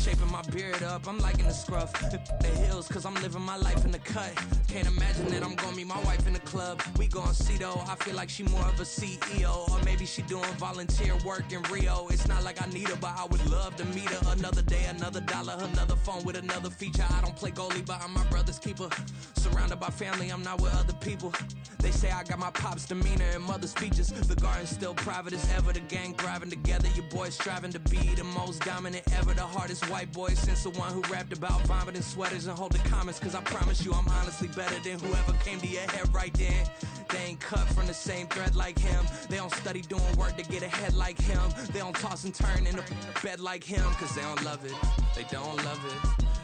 shaping my beard up, I'm liking the scruff. The hills, cause I'm living my life in the cut. Can't imagine that I'm gonna meet my wife in the club. We gon' see though, I feel like she more of a CEO. Or maybe she doing volunteer work in Rio. It's not like I need her, but I would love to meet her. Another day, another dollar, another phone with another feature. I don't play goalie, but I'm my brother's keeper. Surrounded by family, I'm not with other people. They say I got my pop's demeanor and mother's features. The garden's still private as ever. The gang thriving together. Your boys striving to be the most dominant ever. The hardest white boy since the one who rapped about vomiting sweaters and holding comments. Cause I promise you I'm honestly better than whoever came to your head right then. They ain't cut from the same thread like him. They don't study doing work to get ahead like him. They don't toss and turn in the bed like him. Cause they don't love it. They don't love it.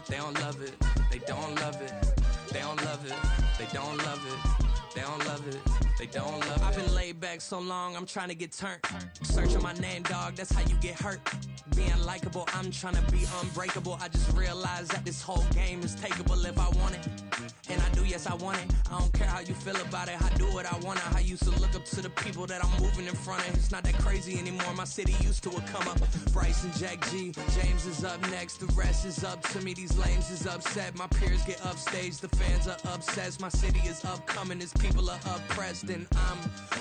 They don't love it. They don't love it. They don't love it. They don't love it. They don't love it. They don't love it. I've been laid back so long, I'm trying to get turned. Searching my name, dog, that's how you get hurt. Being likable, I'm trying to be unbreakable. I just realized that this whole game is takeable if I want it. And I do, yes, I want it. I don't care how you feel about it. I do what I want. I used to look up to the people that I'm moving in front of. It's not that crazy anymore. My city used to a come up. Bryce and Jack G. James is up next. The rest is up to me. These lames is upset. My peers get upstage. The fans are obsessed. My city is upcoming. His people are oppressed. And I'm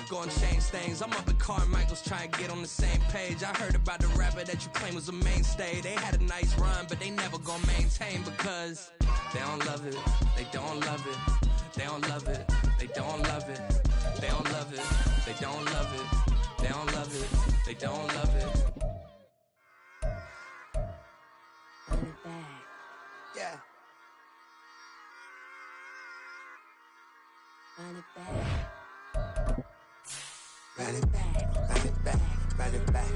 gonna change things. I'm up at Carmichael's trying to get on the same page. I heard about the rapper that you claim was a mainstay. They had a nice run, but they never gonna maintain because they don't love it. They don't love it. They don't love it. They don't love it. They don't love it. They don't love it. They don't love it. They don't love it. Run it back. Yeah. Run it back. Run it back, run it back, run it back,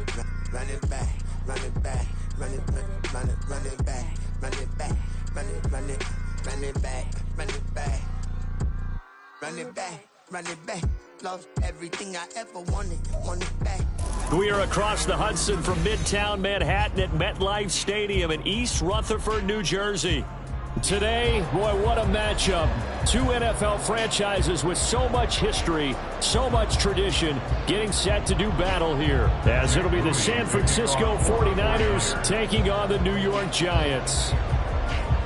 run it back, run it back, run it back, run it back, run it back, run it, run it, run it back, run it back, run it back, run it back. Lost everything I ever wanted, want it back. We are across the Hudson from Midtown Manhattan at MetLife Stadium in East Rutherford, New Jersey. Today, boy, what a matchup. Two NFL franchises with so much history, so much tradition, getting set to do battle here. As it'll be the San Francisco 49ers taking on the New York Giants.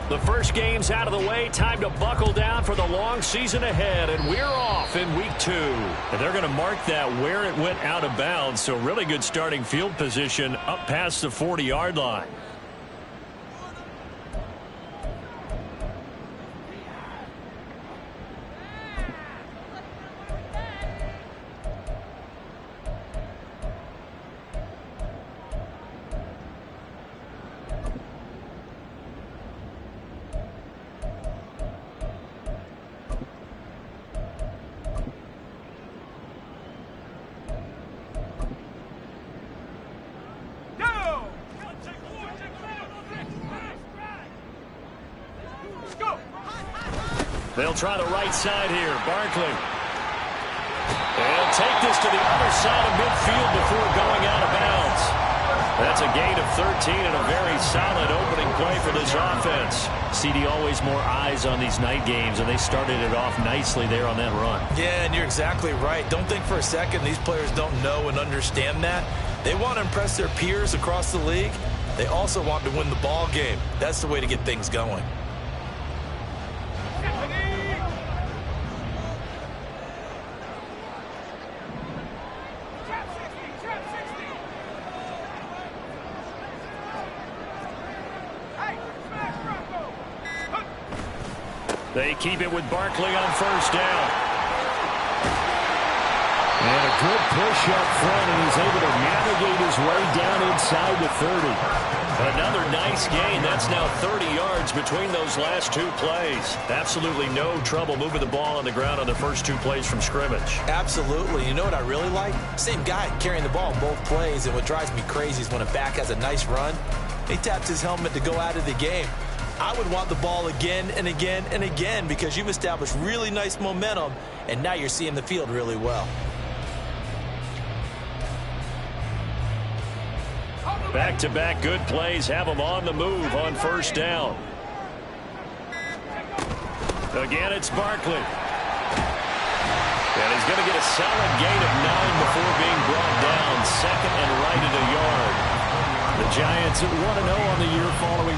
The first game's out of the way. Time to buckle down for the long season ahead. And we're off in week 2. And they're going to mark that where it went out of bounds. So really good starting field position up past the 40-yard line. They'll try the right side here. Barkley. And take this to the other side of midfield before going out of bounds. That's a gain of 13 and a very solid opening play for this offense. CD, always more eyes on these night games, and they started it off nicely there on that run. Yeah, and you're exactly right. Don't think for a second these players don't know and understand that. They want to impress their peers across the league. They also want to win the ball game. That's the way to get things going. They keep it with Barkley on first down. And a good push up front, and he's able to navigate his way down inside the 30. Another nice gain. That's now 30 yards between those last two plays. Absolutely no trouble moving the ball on the ground on the first two plays from scrimmage. Absolutely. You know what I really like? Same guy carrying the ball in both plays, and what drives me crazy is when a back has a nice run, he taps his helmet to go out of the game. I would want the ball again and again and again because you've established really nice momentum, and now you're seeing the field really well. Back-to-back good plays have them on the move on first down. Again, it's Barkley. And he's going to get a solid gain of 9 before being brought down. Second and right at a yard. The Giants at 1-0 on the year following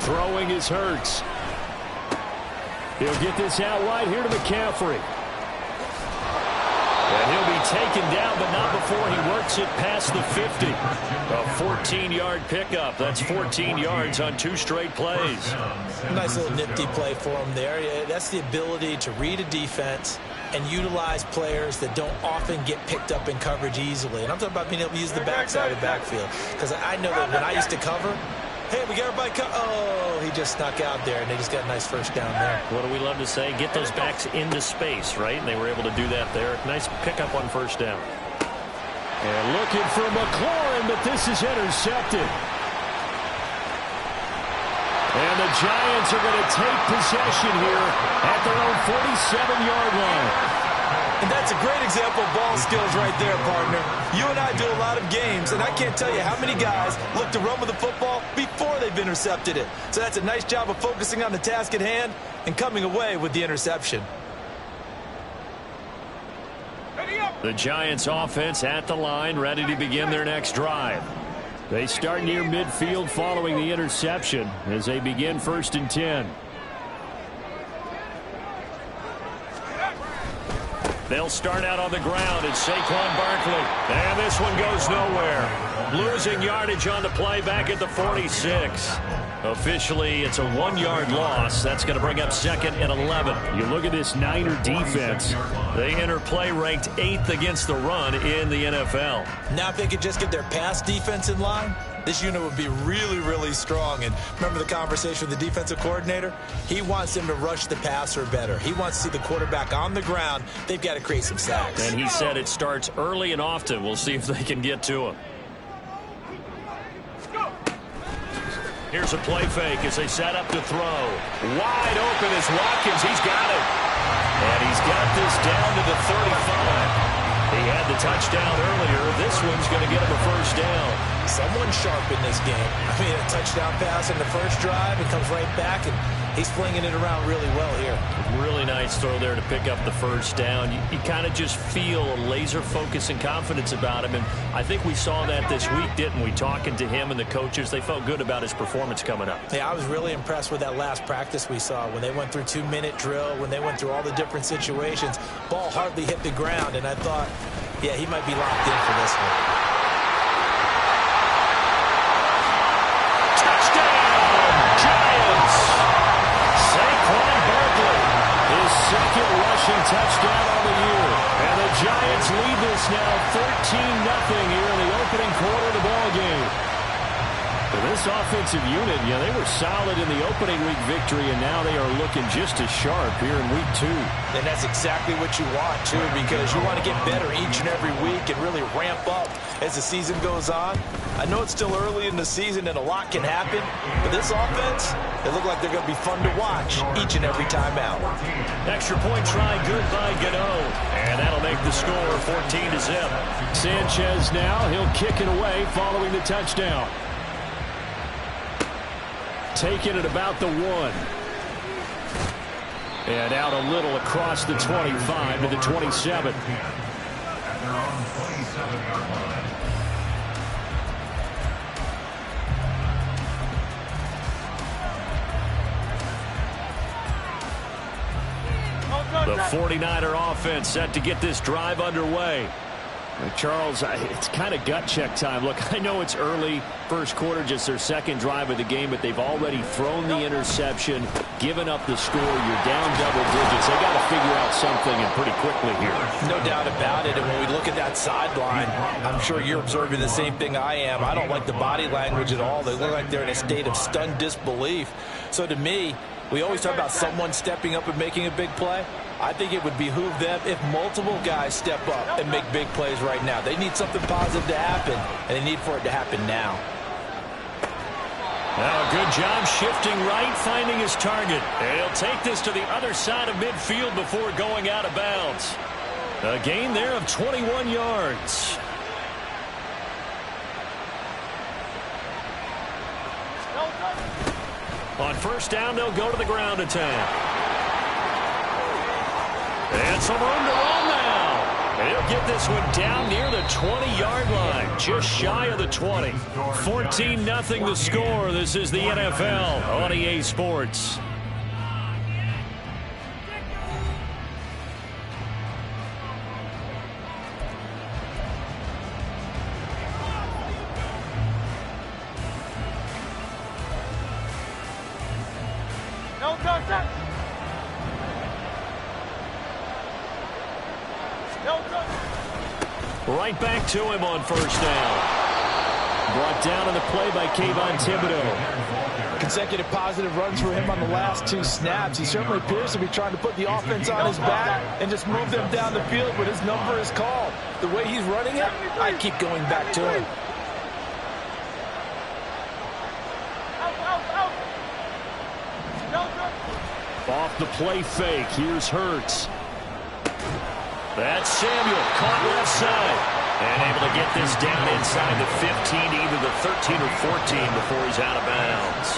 Throwing is Hurts. He'll get this out wide here to McCaffrey. And he'll be taken down, but not before he works it past the 50. A 14-yard pickup. That's 14 yards on 2 straight plays. Nice little nifty play for him there. That's the ability to read a defense and utilize players that don't often get picked up in coverage easily. And I'm talking about being able to use the backside of the backfield. Because I know that when I used to cover, hey, we got everybody oh, he just snuck out there, and they just got a nice first down there. What do we love to say? Get those backs into space, right? And they were able to do that there. Nice pickup on first down. And looking for McLaurin, but this is intercepted. And the Giants are going to take possession here at their own 47-yard line. And that's a great example of ball skills right there, partner. You and I do a lot of games, and I can't tell you how many guys look to run with the football before they've intercepted it. So that's a nice job of focusing on the task at hand and coming away with the interception. The Giants offense at the line, ready to begin their next drive. They start near midfield following the interception as they begin 1st and 10. They'll start out on the ground. It's Saquon Barkley. And this one goes nowhere. Losing yardage on the play back at the 46. Officially, it's a 1-yard loss. That's going to bring up 2nd and 11. You look at this Niner defense. They enter play ranked 8th against the run in the NFL. Now if they could just get their pass defense in line, this unit would be really, really strong. And remember the conversation with the defensive coordinator? He wants them to rush the passer better. He wants to see the quarterback on the ground. They've got to create some sacks. And he said it starts early and often. We'll see if they can get to him. Here's a play fake as they set up to throw. Wide open is Watkins. He's got it. And he's got this down to the 35. He had the touchdown earlier. This one's going to get him a first down. Someone sharp in this game. I mean, a touchdown pass in the first drive. It comes right back, and he's flinging it around really well here. Really nice throw there to pick up the first down. You kind of just feel a laser focus and confidence about him, and I think we saw that this week, didn't we? Talking to him and the coaches, they felt good about his performance coming up. Yeah, I was really impressed with that last practice we saw when they went through 2-minute drill, when they went through all the different situations. Ball hardly hit the ground, and I thought, yeah, he might be locked in for this one. Second rushing touchdown on the year. And the Giants lead this now 13-0 here in the opening quarter of the ball game. For this offensive unit, yeah, they were solid in the opening week victory, and now they are looking just as sharp here in week 2. And that's exactly what you want, too, because you want to get better each and every week and really ramp up as the season goes on. I know it's still early in the season and a lot can happen, but this offense, they look like they're going to be fun to watch each and every time out. Extra point try good by Gano, and that'll make the score 14-0. Sanchez now, he'll kick it away following the touchdown. Taking it about the 1. And out a little across the 25 to the 27. The 49er offense set to get this drive underway. Charles, it's kind of gut check time. Look, I know it's early, first quarter, just their second drive of the game, but they've already thrown the interception, given up the score. You're down double digits. They got to figure out something, and pretty quickly here. No doubt about it. And when we look at that sideline, I'm sure you're observing the same thing I am. I don't like the body language at all. They look like they're in a state of stunned disbelief. So to me, we always talk about someone stepping up and making a big play. I think it would behoove them if multiple guys step up and make big plays right now. They need something positive to happen, and they need for it to happen now. Well, good job shifting right, finding his target. And he'll take this to the other side of midfield before going out of bounds. A gain there of 21 yards. On first down, they'll go to the ground attack. And some room to run now. And he'll get this one down near the 20-yard line, just shy of the 20. 14-0 the score. This is the NFL on EA Sports. Right back to him on first down. Brought down on the play by Kayvon Thibodeaux. Consecutive positive runs for him on the last 2 snaps. He certainly appears to be trying to put the offense on his back and just move them down the field when his number is called. The way he's running it, I keep going back to him. Off the play fake. Here's Hurts. That's Samuel, caught left side. And able to get this down inside the 15, either the 13 or 14 before he's out of bounds.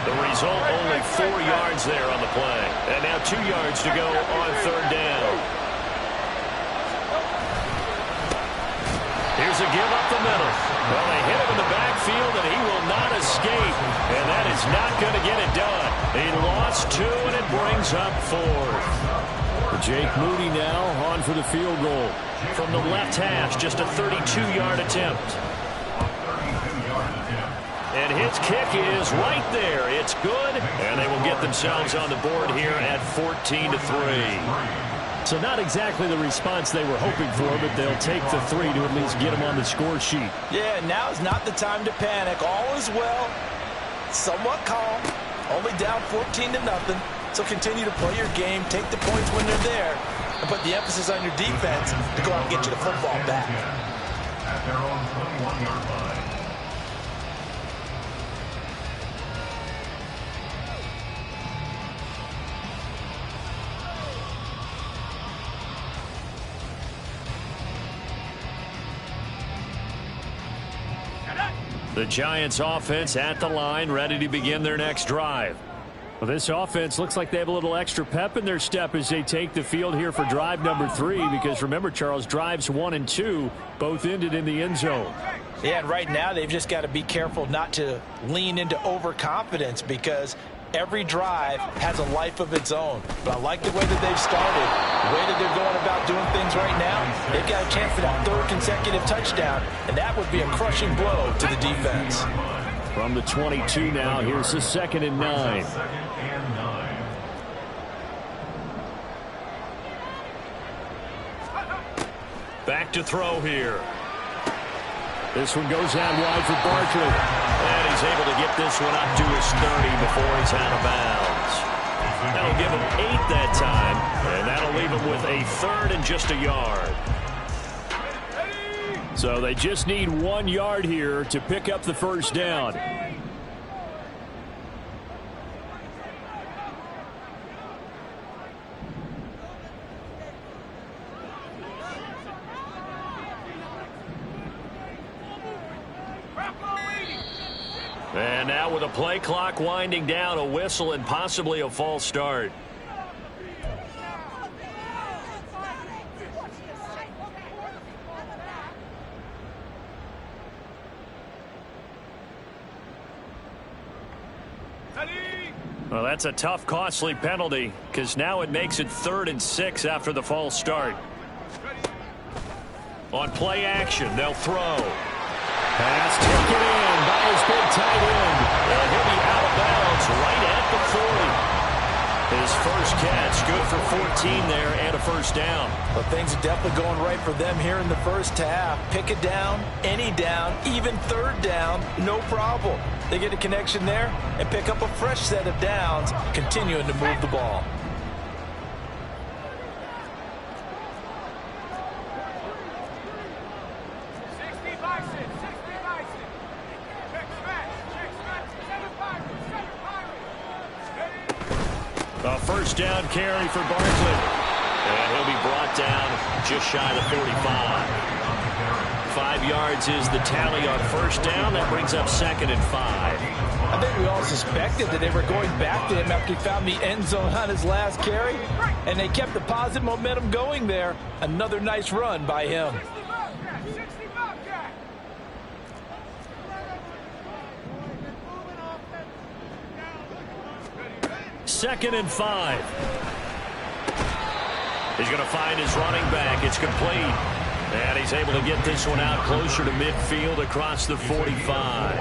The result, only 4 yards there on the play. And now 2 yards to go on third down. Here's a give up the middle. Well, they hit him in the backfield, and he will not escape. And that is not going to get it done. He lost 2, and it brings up 4th. Jake Moody now on for the field goal. From the left hash, just a 32-yard attempt. And his kick is right there. It's good, and they will get themselves on the board here at 14-3. So not exactly the response they were hoping for, but they'll take the 3 to at least get them on the score sheet. Yeah, now is not the time to panic. All is well, somewhat calm, only down 14-0. So continue to play your game, take the points when they're there, and put the emphasis on your defense to go out and get you the football back. At their own 21-yard line. The Giants offense at the line, ready to begin their next drive. Well, this offense looks like they have a little extra pep in their step as they take the field here for drive number 3, because remember, Charles, drives 1 and 2 both ended in the end zone. Yeah, and right now they've just got to be careful not to lean into overconfidence, because every drive has a life of its own. But I like the way that they've started, the way that they're going about doing things right now. They've got a chance for that 3rd consecutive touchdown, and that would be a crushing blow to the defense. From the 22 now, here's the 2nd and 9. Back to throw here. This one goes out wide for Barkley. And he's able to get this one up to his 30 before he's out of bounds. That'll give him 8 that time, and that'll leave him with a 3rd and just a yard. So they just need 1 yard here to pick up the first down. And now with a play clock winding down, a whistle and possibly a false start. Well, that's a tough, costly penalty, because now it makes it 3rd and 6 after the false start. On play action, they'll throw. Pass taken in by his big tight end. And he'll be out of bounds right at the 40. His first catch, good for 14 there and a first down. But things are definitely going right for them here in the first half. Pick it down, any down, even 3rd down, no problem. They get a connection there and pick up a fresh set of downs, continuing to move the ball. A first down carry for Barkley. And he'll be brought down just shy of the 45. 5 yards is the tally on first down. That brings up 2nd and 5. I think we all suspected that they were going back to him after he found the end zone on his last carry, and they kept the positive momentum going there. Another nice run by him. Second and 5. He's going to find his running back. It's complete. And he's able to get this one out closer to midfield across the 45.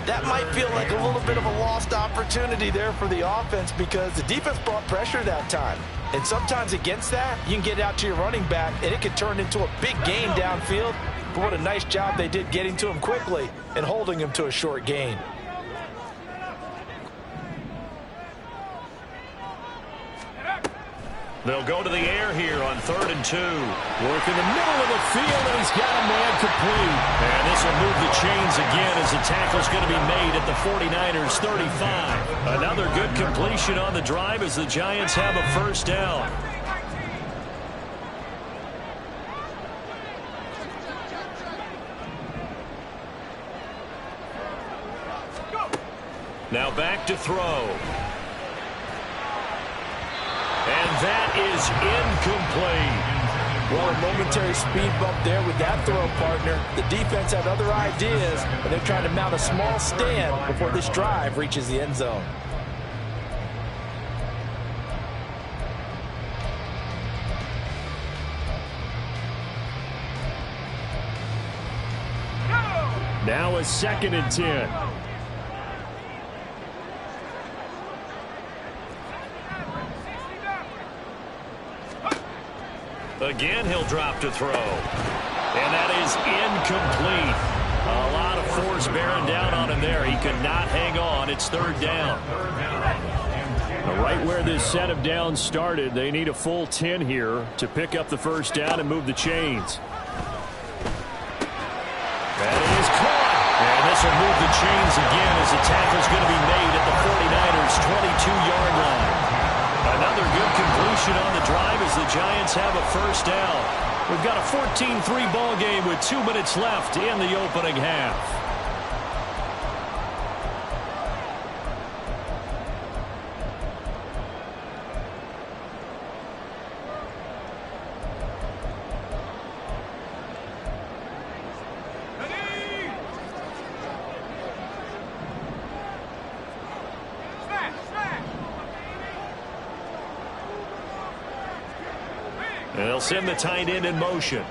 That might feel like a little bit of a lost opportunity there for the offense because the defense brought pressure that time. And sometimes against that, you can get out to your running back, and it can turn into a big gain downfield. But what a nice job they did getting to him quickly and holding him to a short gain. They'll go to the air here on 3rd and 2. Work in the middle of the field, and he's got a man complete. And this will move the chains again as the tackle's going to be made at the 49ers 35. Another good completion on the drive as the Giants have a first down. Now back to throw. And that is incomplete. Well, a momentary speed bump there with that throw, partner. The defense had other ideas, and they're trying to mount a small stand before this drive reaches the end zone. Now a 2nd and 10. Again, he'll drop to throw. And that is incomplete. A lot of force bearing down on him there. He could not hang on. It's 3rd down. Right where this set of downs started, they need a full 10 here to pick up the first down and move the chains. That is caught. And this will move the chains again as the tackle's going to be made at the 49ers' 22-yard line. Another good completion on the drive as the Giants have a first down. We've got a 14-3 ball game with 2 minutes left in the opening half. They'll send the tight end in motion.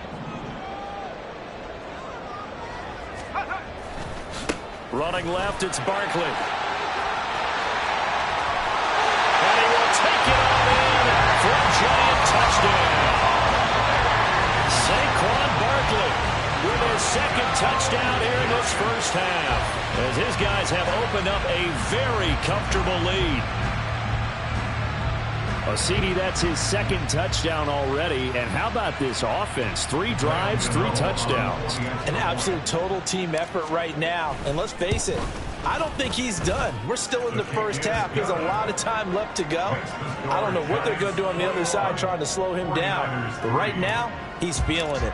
Running left, it's Barkley. And he will take it on in for a giant touchdown. Saquon Barkley with his 2nd touchdown here in this first half, as his guys have opened up a very comfortable lead. CD, that's his 2nd touchdown already. And how about this offense? 3 drives, 3 touchdowns. An absolute total team effort right now. And let's face it, I don't think he's done. We're still in the first half. There's a lot of time left to go. I don't know what they're going to do on the other side trying to slow him down. But right now, he's feeling it.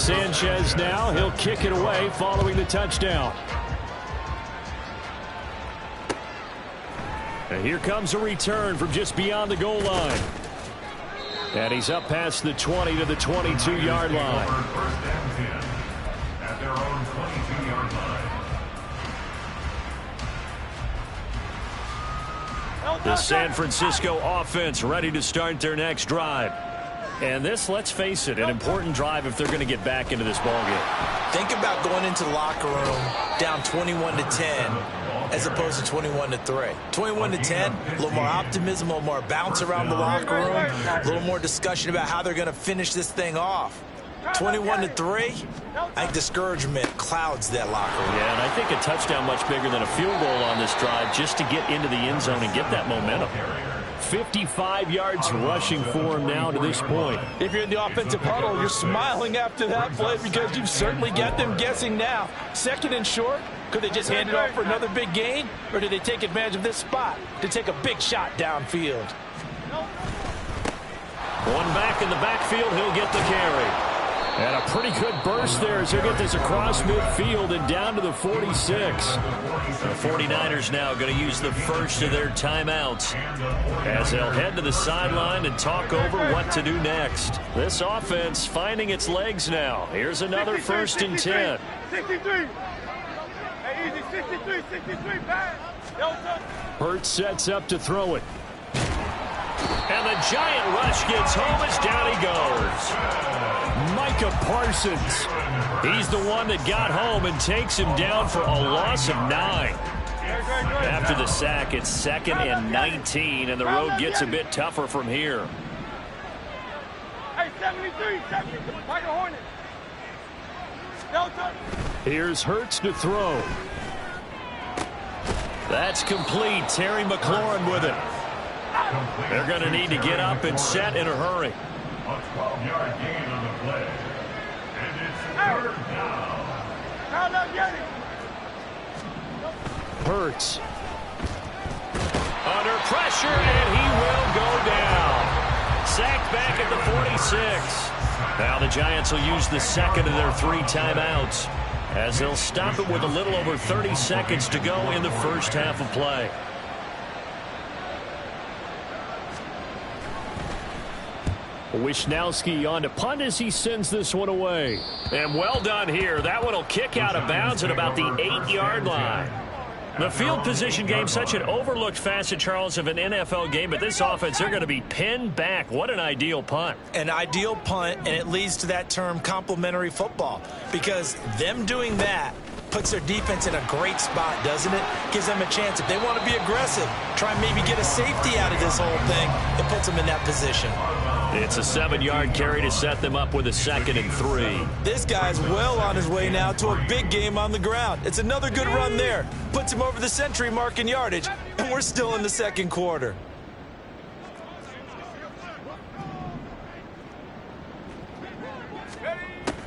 Sanchez now, he'll kick it away following the touchdown. And here comes a return from just beyond the goal line. And he's up past the 20 to the 22-yard line. At their own 22-yard line. The San Francisco offense ready to start their next drive. And this, let's face it, an important drive if they're going to get back into this ballgame. Think about going into the locker room down 21-10 as opposed to 21-3. 21-10, a little more optimism, a little more bounce around the locker room, a little more discussion about how they're going to finish this thing off. 21-3, I think discouragement clouds that locker room. Yeah, and I think a touchdown much bigger than a field goal on this drive just to get into the end zone and get that momentum. 55 yards rushing for him now to this point. If you're in the offensive huddle, you're smiling after that play because you've certainly got them guessing now. 2nd and short, could they just hand it off for another big gain, or do they take advantage of this spot to take a big shot downfield? One back in the backfield, he'll get the carry. And a pretty good burst there as he'll get this across midfield and down to the 46. The 49ers now going to use the first of their timeouts as they'll head to the sideline and talk over what to do next. This offense finding its legs now. Here's another 1st and 10. 63. Hey, easy. 63, pass. Hurts sets up to throw it. And the giant rush gets home as down he goes. Micah Parsons. He's the one that got home and takes him down for a loss of 9. After the sack, it's 2nd and 19, and the road gets a bit tougher from here. Hey, 73, Tiger Hornet. Delta. Here's Hurts to throw. That's complete. Terry McLaurin with it. They're going to need to get up and set in a hurry. A 12-yard gain on the play. And it's 3rd down. Hurts. Under pressure, and he will go down. Sacked back at the 46. Now the Giants will use the 2nd of their 3 timeouts as they'll stop it with a little over 30 seconds to go in the first half of play. Wisnowski on to punt as he sends this one away. And well done here. That one will kick out of bounds at about the 8-yard line. The field position game, such an overlooked facet, Charles, of an NFL game, but this offense, they're going to be pinned back. What an ideal punt. An ideal punt, and it leads to that term complementary football, because them doing that puts their defense in a great spot, doesn't it? Gives them a chance. If they want to be aggressive, try and maybe get a safety out of this whole thing, it puts them in that position. It's a 7-yard carry to set them up with a 2nd and 3. This guy's well on his way now to a big game on the ground. It's another good run there. Puts him over the century mark in yardage, and we're still in the 2nd quarter.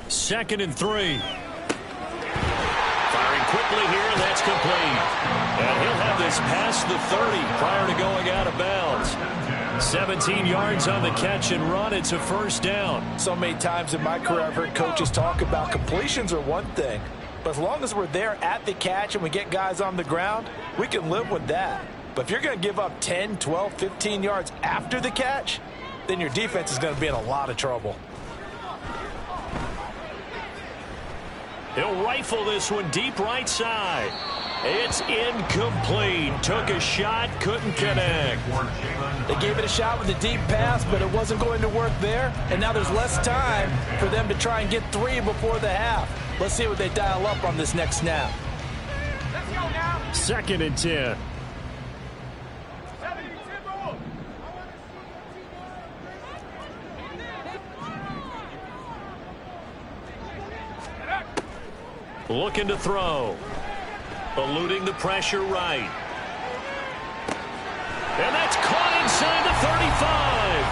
Second and 3. Firing quickly here, and that's complete. And he'll have this past the 30 prior to going out of bounds. 17 yards on the catch and run. It's a 1st down. So many times in my career I've heard coaches talk about completions are one thing, but as long as we're there at the catch and we get guys on the ground, we can live with that. But if you're going to give up 10, 12, 15 yards after the catch, then your defense is going to be in a lot of trouble. He'll rifle this one deep right side. It's incomplete. Took a shot, couldn't connect. They gave it a shot with a deep pass, but it wasn't going to work there. And now there's less time for them to try and get 3 before the half. Let's see what they dial up on this next snap. 2nd and 10. Looking to throw. Eluding the pressure right. And that's caught inside the 35.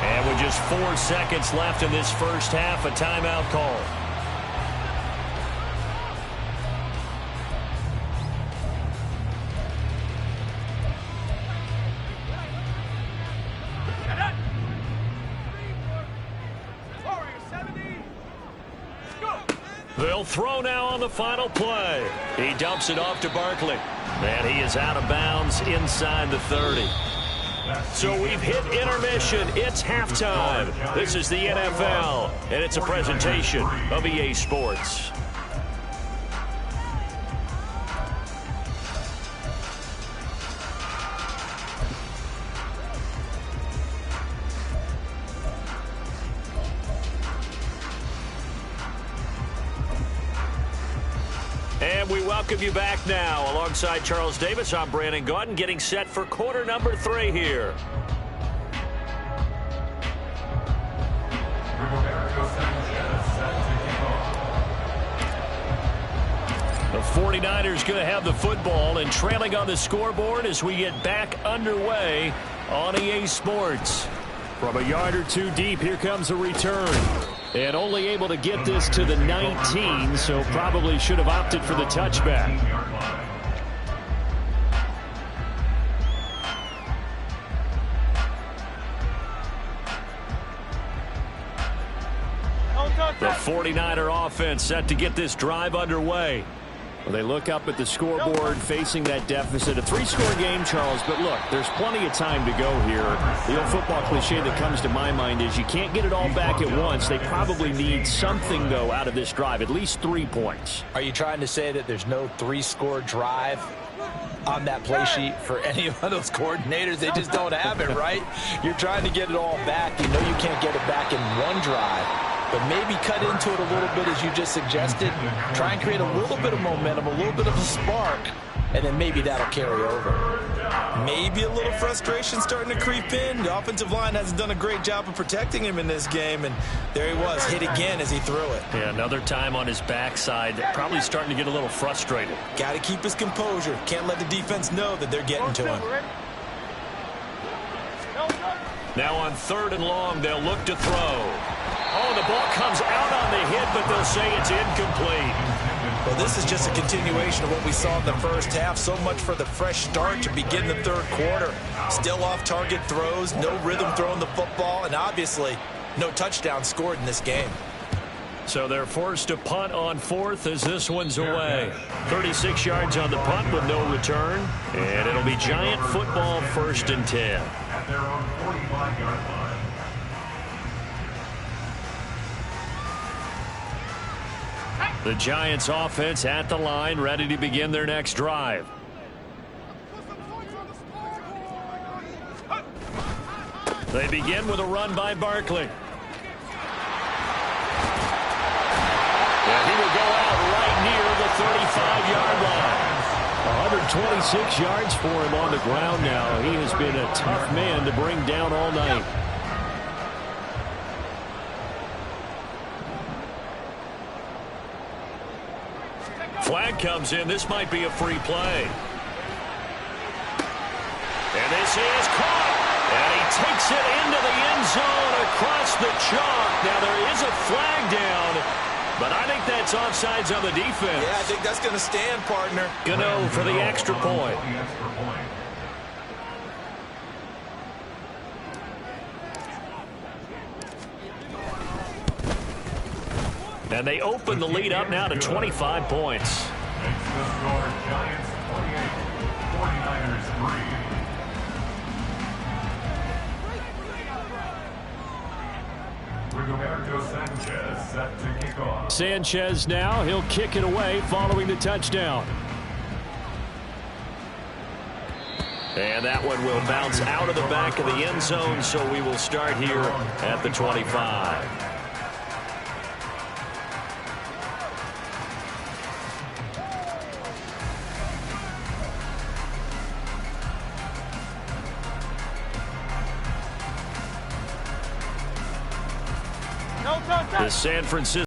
And with just 4 seconds left in this first half, a timeout call. They'll throw now on the final play. He dumps it off to Barkley. And he is out of bounds inside the 30. So we've hit intermission. It's halftime. This is the NFL, and it's a presentation of EA Sports. And we welcome you back now. Alongside Charles Davis, I'm Brandon Gaudin, getting set for quarter number 3 here. The 49ers going to have the football and trailing on the scoreboard as we get back underway on EA Sports. From a yard or 2 deep, here comes a return. And only able to get this to the 19, so probably should have opted for the touchback. The 49er offense set to get this drive underway. Well, they look up at the scoreboard facing that deficit. A 3-score game, Charles, but look, there's plenty of time to go here. The old football cliche that comes to my mind is you can't get it all back at once. They probably need something, though, out of this drive, at least 3 points. Are you trying to say that there's no 3-score drive on that play sheet for any of those coordinators? They just don't have it, right? You're trying to get it all back. You know you can't get it back in one drive. But maybe cut into it a little bit, as you just suggested. Try and create a little bit of momentum, a little bit of a spark, and then maybe that'll carry over. Maybe a little frustration starting to creep in. The offensive line hasn't done a great job of protecting him in this game, and there he was, hit again as he threw it. Yeah, another time on his backside, probably starting to get a little frustrated. Got to keep his composure. Can't let the defense know that they're getting to him. Now on 3rd and long, they'll look to throw. Oh, the ball comes out on the hit, but they'll say it's incomplete. Well, this is just a continuation of what we saw in the first half. So much for the fresh start to begin the 3rd quarter. Still off-target throws, no rhythm throwing the football, and obviously no touchdown scored in this game. So they're forced to punt on 4th as this one's away. 36 yards on the punt with no return. And it'll be Giant football 1st and 10. At their own 45-yard line. The Giants offense at the line, ready to begin their next drive. They begin with a run by Barkley. And he will go out right near the 35-yard line. 126 yards for him on the ground now. He has been a tough man to bring down all night. Flag comes in. This might be a free play. And this is caught. And he takes it into the end zone across the chalk. Now there is a flag down, but I think that's offsides on the defense. Yeah, I think that's going to stand, partner. Gano for the extra point. And they open the lead up now to 25 points. Makes the score Giants 28, 49ers 3. Rigoberto Sanchez set to kick off. Sanchez now, he'll kick it away following the touchdown. And that one will bounce out of the back of the end zone, so we will start here at the 25. The San Francisco